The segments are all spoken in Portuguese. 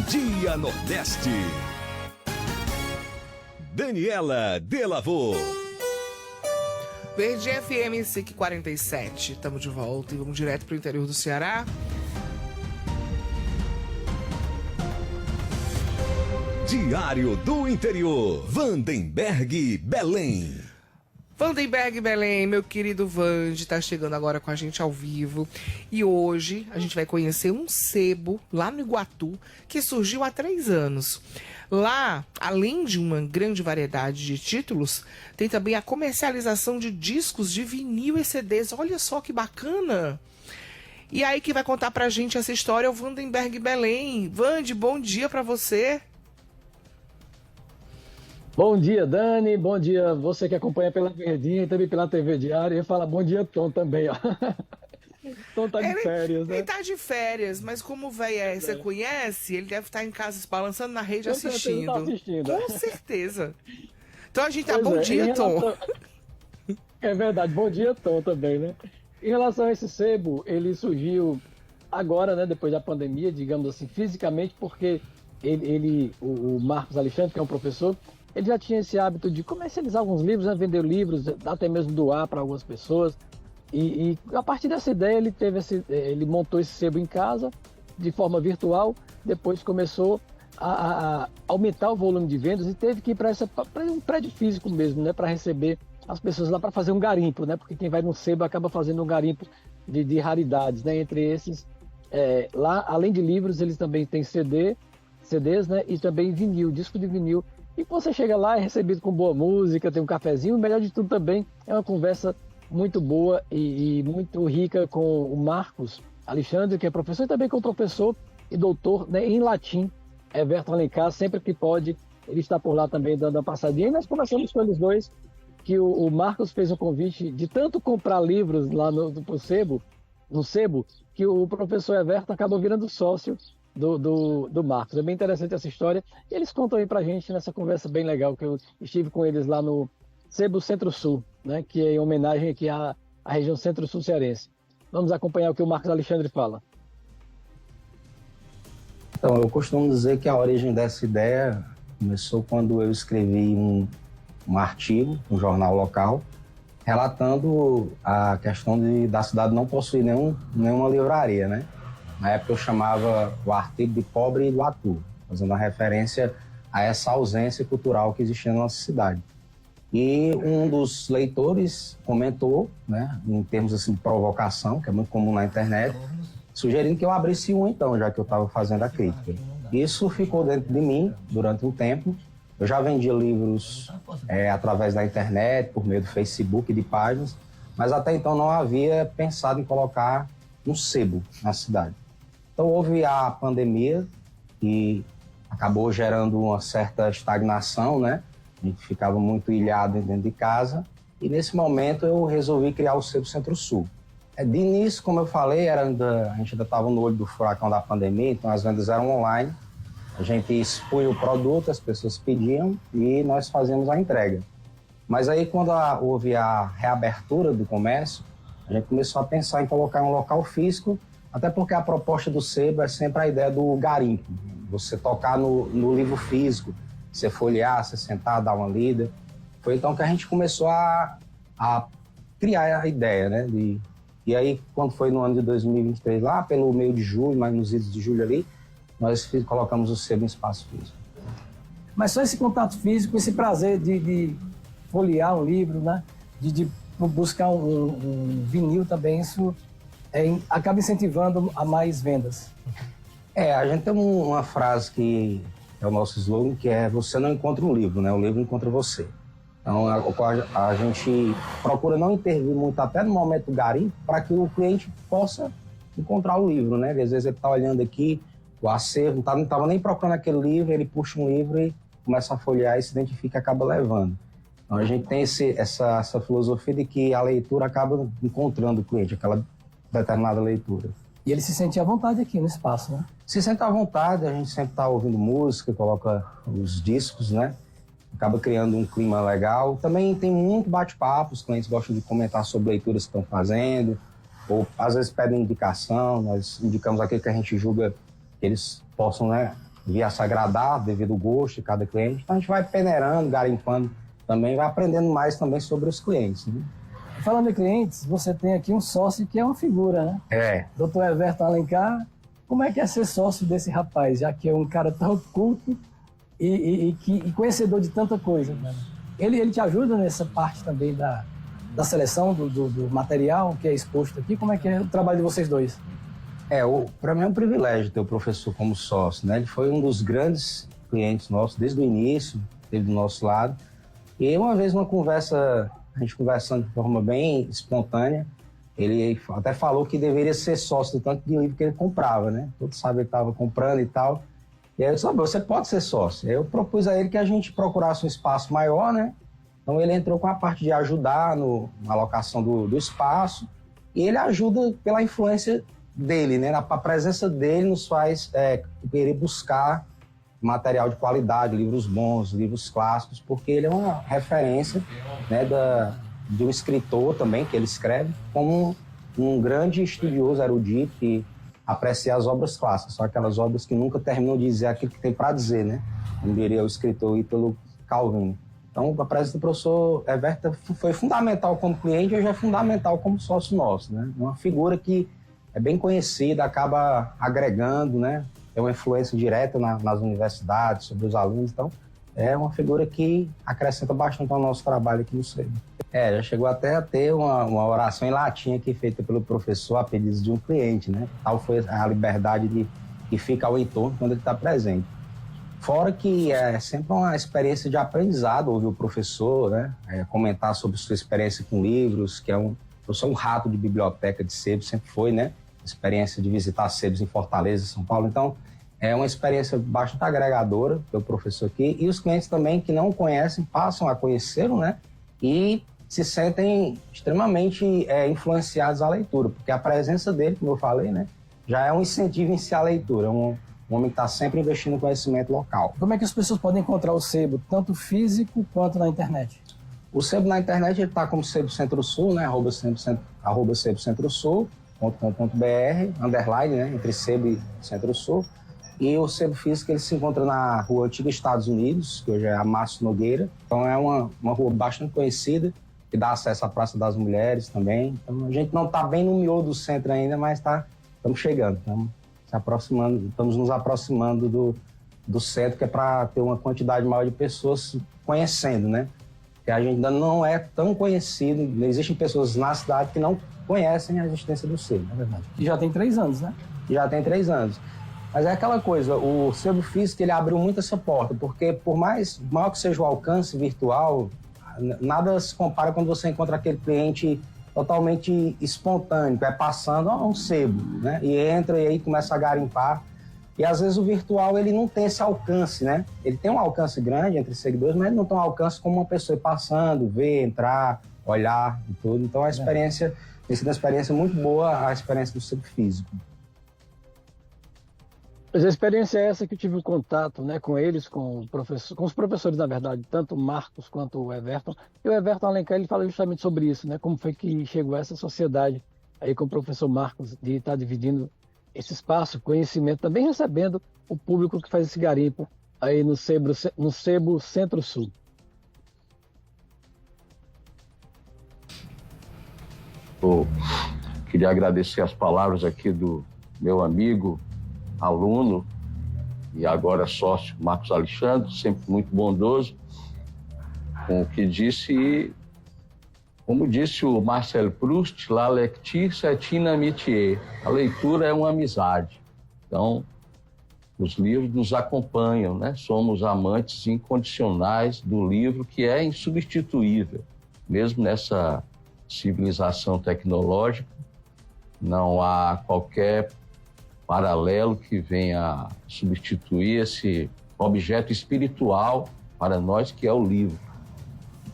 Dia Nordeste. Daniela Delavô. Verde FM SIC 47. Estamos de volta e vamos direto para o interior do Ceará. Diário do Interior. Vandenberg Belém. Vandenberg Belém, meu querido Vande, está chegando agora com a gente ao vivo. E hoje a gente vai conhecer um sebo lá no Iguatu que surgiu há 3 anos. Lá, além de uma grande variedade de títulos, tem também a comercialização de discos de vinil e CDs. Olha só que bacana! E aí que vai contar pra gente essa história é o Vandenberg Belém. Vande, bom dia pra você. Bom dia, Dani. Bom dia você que acompanha pela Verdinha e também pela TV Diário. E fala bom dia, Tom, também, ó. Tom tá de férias, né? Ele tá de férias, mas como o véio você conhece, ele deve estar em casa se balançando na rede assistindo. Tá assistindo. Com certeza. Então a gente tá, Pois bom é, dia, Tom. É verdade, bom dia, Tom, também, né? Em relação a esse sebo, ele surgiu agora, né, depois da pandemia, digamos assim, fisicamente, porque o Marcos Alexandre, que é um professor, ele já tinha esse hábito de comercializar alguns livros, né, vender livros, até mesmo doar para algumas pessoas. E a partir dessa ideia ele montou esse sebo em casa de forma virtual, depois começou a aumentar o volume de vendas e teve que ir para um prédio físico mesmo, né, para receber as pessoas lá para fazer um garimpo, né, porque quem vai no sebo acaba fazendo um garimpo de raridades, né, entre esses lá, além de livros, eles também têm CDs, né, e também vinil, disco de vinil. E quando você chega lá, é recebido com boa música, tem um cafezinho, o melhor de tudo também é uma conversa muito boa e muito rica com o Marcos Alexandre, que é professor, e também com o professor e doutor, né, em latim, Everton Alencar. Sempre que pode, ele está por lá também dando uma passadinha. E nós conversamos com eles dois, que o Marcos fez um convite de tanto comprar livros lá no sebo, que o professor Everton acabou virando sócio do Marcos. É bem interessante essa história. E eles contam aí pra gente nessa conversa bem legal, que eu estive com eles lá no Sebo Centro-Sul, né, que é em homenagem aqui à região Centro-Sul cearense. Vamos acompanhar o que o Marcos Alexandre fala. Então, eu costumo dizer que a origem dessa ideia começou quando eu escrevi um artigo no jornal local, relatando a questão da cidade não possuir nenhuma livraria, né? Na época eu chamava o artigo de Pobre Iguatu, fazendo a referência a essa ausência cultural que existia na nossa cidade. E um dos leitores comentou, né, em termos assim, de provocação, que é muito comum na internet, sugerindo que eu abrisse então, já que eu estava fazendo a crítica. Isso ficou dentro de mim durante um tempo. Eu já vendia livros através da internet, por meio do Facebook e de páginas, mas até então não havia pensado em colocar um sebo na cidade. Então houve a pandemia, que acabou gerando uma certa estagnação, né? A gente ficava muito ilhado dentro de casa, e nesse momento eu resolvi criar o Sebo Centro-Sul. De início, como eu falei, a gente ainda estava no olho do furacão da pandemia, então as vendas eram online, a gente expunha o produto, as pessoas pediam e nós fazíamos a entrega. Mas aí quando houve a reabertura do comércio, a gente começou a pensar em colocar um local físico, até porque a proposta do sebo é sempre a ideia do garimpo, você tocar no livro físico, você folhear, você sentar, dar uma lida. Foi então que a gente começou a criar a ideia, né? E aí, quando foi no ano de 2023, lá pelo meio de julho, mais nos idos de julho ali, nós colocamos o sebo em espaço físico. Mas só esse contato físico, esse prazer de folhear um livro, né? De buscar um vinil também, isso acaba incentivando a mais vendas. A gente tem uma frase que é o nosso slogan, que é: você não encontra um livro, né? O livro encontra você. Então, a gente procura não intervir muito até no momento do garimpo, para que o cliente possa encontrar o livro, né? Às vezes ele está olhando aqui, o acervo, não estava nem procurando aquele livro, ele puxa um livro e começa a folhear e se identifica e acaba levando. Então, a gente tem essa filosofia de que a leitura acaba encontrando o cliente, aquela determinada leitura. E ele se sente à vontade aqui no espaço, né? Se sente à vontade, a gente sempre está ouvindo música, coloca os discos, né? Acaba criando um clima legal. Também tem muito bate-papo, os clientes gostam de comentar sobre leituras que estão fazendo, ou às vezes pedem indicação, nós indicamos aquilo que a gente julga que eles possam, né, vir a se agradar devido ao gosto de cada cliente. Então a gente vai peneirando, garimpando também, vai aprendendo mais também sobre os clientes, né? Falando em clientes, você tem aqui um sócio que é uma figura, né? É. Dr. Everton Alencar, como é que é ser sócio desse rapaz, já que é um cara tão culto e conhecedor de tanta coisa, né? Ele te ajuda nessa parte também da seleção do material que é exposto aqui? Como é que é o trabalho de vocês dois? Para mim é um privilégio ter o professor como sócio, né? Ele foi um dos grandes clientes nossos desde o início, esteve do nosso lado. E uma vez, uma conversa, a gente conversando de forma bem espontânea, ele até falou que deveria ser sócio do tanto de livro que ele comprava, né? Todos sabem que ele estava comprando e tal. E aí eu disse, você pode ser sócio. Aí eu propus a ele que a gente procurasse um espaço maior, né? Então ele entrou com a parte de ajudar na alocação do espaço, e ele ajuda pela influência dele, né? A presença dele nos faz querer buscar material de qualidade, livros bons, livros clássicos, porque ele é uma referência, né, de um escritor também, que ele escreve, como um grande estudioso erudito que aprecia as obras clássicas, são aquelas obras que nunca terminam de dizer aquilo que tem para dizer, né? Como diria o escritor Ítalo Calvino. Então, a presença do professor Everton foi fundamental como cliente e hoje é fundamental como sócio nosso, né? Uma figura que é bem conhecida, acaba agregando, né? Tem uma influência direta nas universidades, sobre os alunos, então é uma figura que acrescenta bastante ao nosso trabalho aqui no SEBO. Já chegou até a ter uma oração em latim aqui feita pelo professor a pedido de um cliente, né? Tal foi a liberdade que fica ao entorno quando ele está presente. Fora que é sempre uma experiência de aprendizado ouvir o professor, né? Comentar sobre sua experiência com livros, que eu sou um rato de biblioteca de SEBO, sempre foi, né? Experiência de visitar SEBOs em Fortaleza, São Paulo. Então, é uma experiência bastante agregadora pelo professor aqui. E os clientes também que não o conhecem passam a conhecê-lo, né? E se sentem extremamente influenciados à leitura, porque a presença dele, como eu falei, né? Já é um incentivo em si à leitura. Um homem que está sempre investindo no conhecimento local. Como é que as pessoas podem encontrar o SEBO, tanto físico quanto na internet? O SEBO na internet está como SEBO Centro-Sul, né? @SEBO Centro-Sul. .com.br, underline, né, entre SEBO e Centro-Sul. E o SEBO físico ele se encontra na rua Antiga Estados Unidos, que hoje é a Márcio Nogueira. Então é uma rua bastante conhecida, que dá acesso à Praça das Mulheres também. Então a gente não está bem no miolo do centro ainda, mas estamos chegando, estamos nos aproximando do centro, que é para ter uma quantidade maior de pessoas conhecendo, né? Porque a gente ainda não é tão conhecido, existem pessoas na cidade que não conhecem a existência do SEBO. É verdade. E já tem 3 anos, né? Já tem 3 anos. Mas é aquela coisa, o SEBO físico ele abriu muito essa porta, porque por mais maior que seja o alcance virtual, nada se compara quando você encontra aquele cliente totalmente espontâneo, passando um SEBO, né? E entra e aí começa a garimpar. E às vezes o virtual ele não tem esse alcance, né? Ele tem um alcance grande entre seguidores, mas ele não tem um alcance como uma pessoa ir passando, ver, entrar, olhar e tudo. Então a experiência tem sido uma experiência muito boa, a experiência do SEBO físico. Mas a experiência é essa que eu tive um contato, né, com eles, com os professores, na verdade, tanto o Marcos quanto o Everton. E o Everton Alencar, ele fala justamente sobre isso, né, como foi que chegou essa sociedade aí com o professor Marcos, de estar dividindo esse espaço, conhecimento, também recebendo o público que faz esse garimpo aí no SEBO Centro-Sul. Queria agradecer as palavras aqui do meu amigo, aluno e agora sócio Marcos Alexandre, sempre muito bondoso com o que disse. E, como disse o Marcel Proust, la lecture c'est une amitié. A leitura é uma amizade. Então, os livros nos acompanham, né? Somos amantes incondicionais do livro, que é insubstituível, mesmo nessa civilização tecnológica. Não há qualquer paralelo que venha substituir esse objeto espiritual para nós, que é o livro.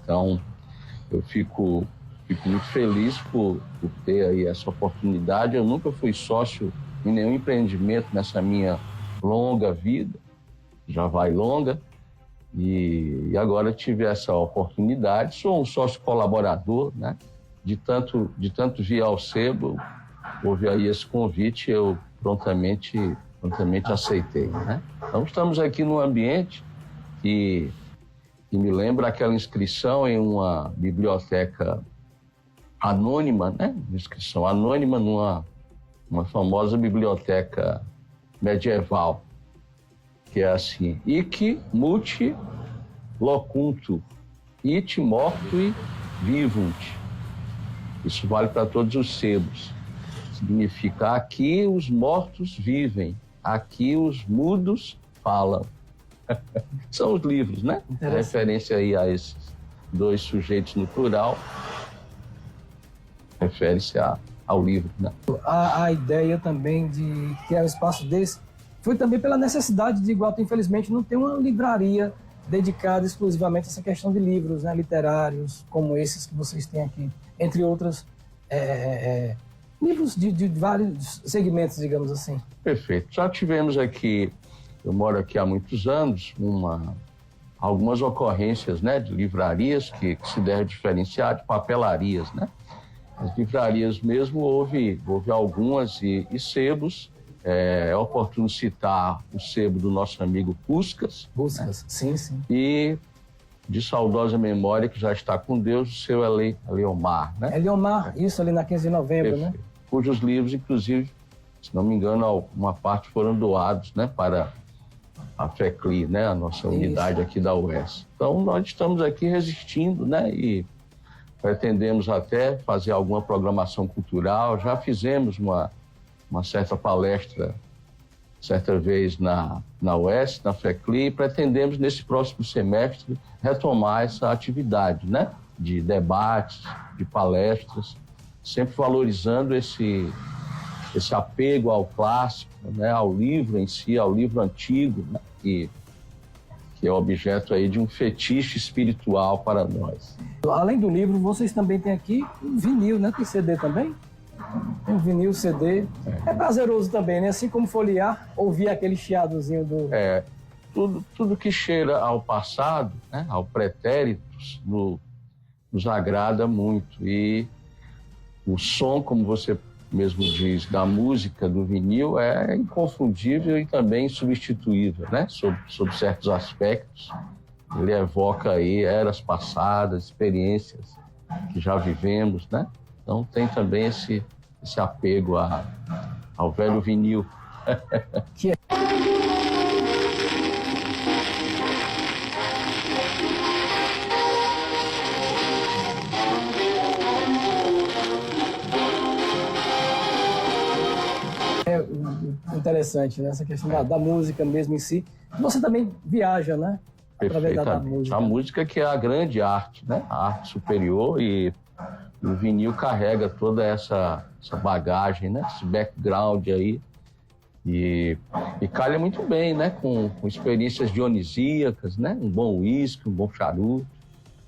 Então, eu fico muito feliz por ter aí essa oportunidade. Eu nunca fui sócio em nenhum empreendimento nessa minha longa vida, já vai longa, e agora tive essa oportunidade. Sou um sócio colaborador, né? De tanto vir ao SEBO, houve aí esse convite, eu prontamente prontamente aceitei, né? Então estamos aqui num ambiente que me lembra aquela inscrição em uma biblioteca anônima, né? Inscrição anônima numa famosa biblioteca medieval, que é assim: Ic multi locuntur, it mortui vivunt. Isso vale para todos os sebos. Significa: aqui os mortos vivem, aqui os mudos falam. São os livros, né? A referência aí a esses dois sujeitos no plural refere-se ao livro, né? A ideia também de criar um espaço desse foi também pela necessidade de Iguatu, infelizmente, não ter uma livraria dedicada exclusivamente a essa questão de livros, né, literários, como esses que vocês têm aqui, entre outros livros de vários segmentos, digamos assim. Perfeito. Já tivemos aqui, eu moro aqui há muitos anos, algumas ocorrências, né, de livrarias que se deve diferenciar de papelarias, né? As livrarias mesmo, houve algumas e sebos. É oportuno citar o sebo do nosso amigo Puskas. Puskas, né? Sim, sim. E de saudosa memória, que já está com Deus, o seu Eliomar, né? Eliomar, isso ali na 15 de novembro, perfeito, né? Cujos livros, inclusive, se não me engano, uma parte foram doados, né, para a FECLI, né, a nossa unidade aqui da UES. Então, nós estamos aqui resistindo, né, e pretendemos até fazer alguma programação cultural. Já fizemos uma certa palestra, certa vez na UES, na FECLI, e pretendemos, nesse próximo semestre, retomar essa atividade, né, de debates, de palestras, sempre valorizando esse apego ao clássico, né, ao livro em si, ao livro antigo, né, que é objeto aí de um fetiche espiritual para nós. Além do livro, vocês também têm aqui um vinil, né? Tem CD também? Tem um vinil, CD. É prazeroso também, né? Assim como folhear, ouvir aquele chiadozinho do... Tudo que cheira ao passado, né, ao pretérito, nos agrada muito. E o som, como você mesmo diz, da música do vinil é inconfundível e também insubstituível, né? Sob certos aspectos. Ele evoca aí eras passadas, experiências que já vivemos, né? Então tem também esse apego ao velho vinil. Que é... interessante, né? Essa questão da música mesmo em si. Você também viaja, né? Através da música. A música que é a grande arte, né? A arte superior, e o vinil carrega toda essa bagagem, né? Esse background aí. E calha muito bem, né? Com experiências dionisíacas, né? Um bom uísque, um bom charuto,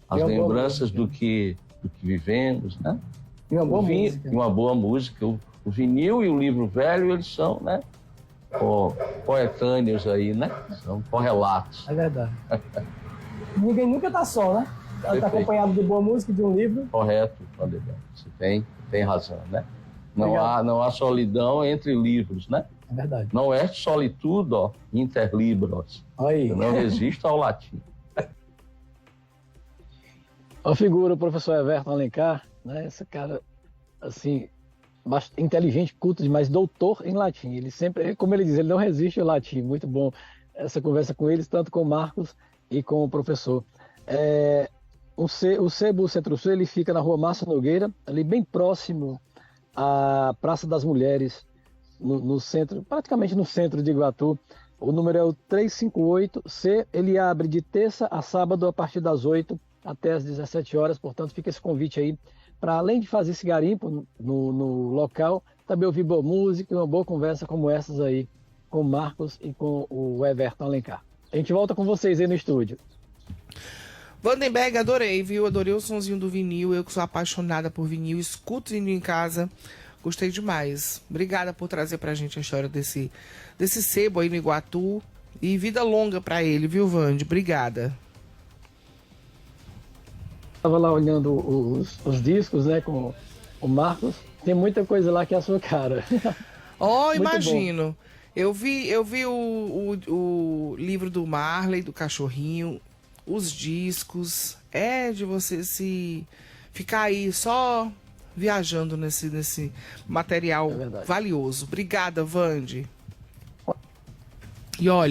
as lembranças do que vivemos, né? E uma boa música. E uma boa música. O vinil e o livro velho, eles são, né, coetâneos aí, né? São correlatos. É verdade. Ninguém nunca tá só, né? Tá acompanhado de boa música, de um livro. Correto, Vanderbilt. Você tem razão, né? Não há solidão entre livros, né? É verdade. Não é solitudo, inter libros. Aí. Eu não resisto ao latim. A figura, o professor Everton Alencar, né? Esse cara, assim, inteligente, culto demais, doutor em latim. Ele sempre, como ele diz, ele não resiste ao latim. Muito bom essa conversa com eles, tanto com o Marcos e com o professor. O Sebo Centro-Sul, ele fica na rua Márcio Nogueira, ali bem próximo à Praça das Mulheres, no centro, praticamente no centro de Iguatu. O número é o 358C, ele abre de terça a sábado a partir das 8 até as 17 horas, portanto fica esse convite aí para, além de fazer esse garimpo no local, também ouvir boa música e uma boa conversa como essas aí, com o Marcos e com o Everton Alencar. A gente volta com vocês aí no estúdio. Vandenberg, adorei, viu? Adorei o sonzinho do vinil, eu que sou apaixonada por vinil, escuto vinil em casa, gostei demais. Obrigada por trazer pra gente a história desse sebo aí no Iguatu, e vida longa pra ele, viu, Vande? Obrigada. Estava lá olhando os discos, né, com o Marcos. Tem muita coisa lá que é a sua cara. Imagino. Eu vi o livro do Marley, do cachorrinho, os discos. É de você se ficar aí só viajando nesse material valioso. Obrigada, Vande. E olha.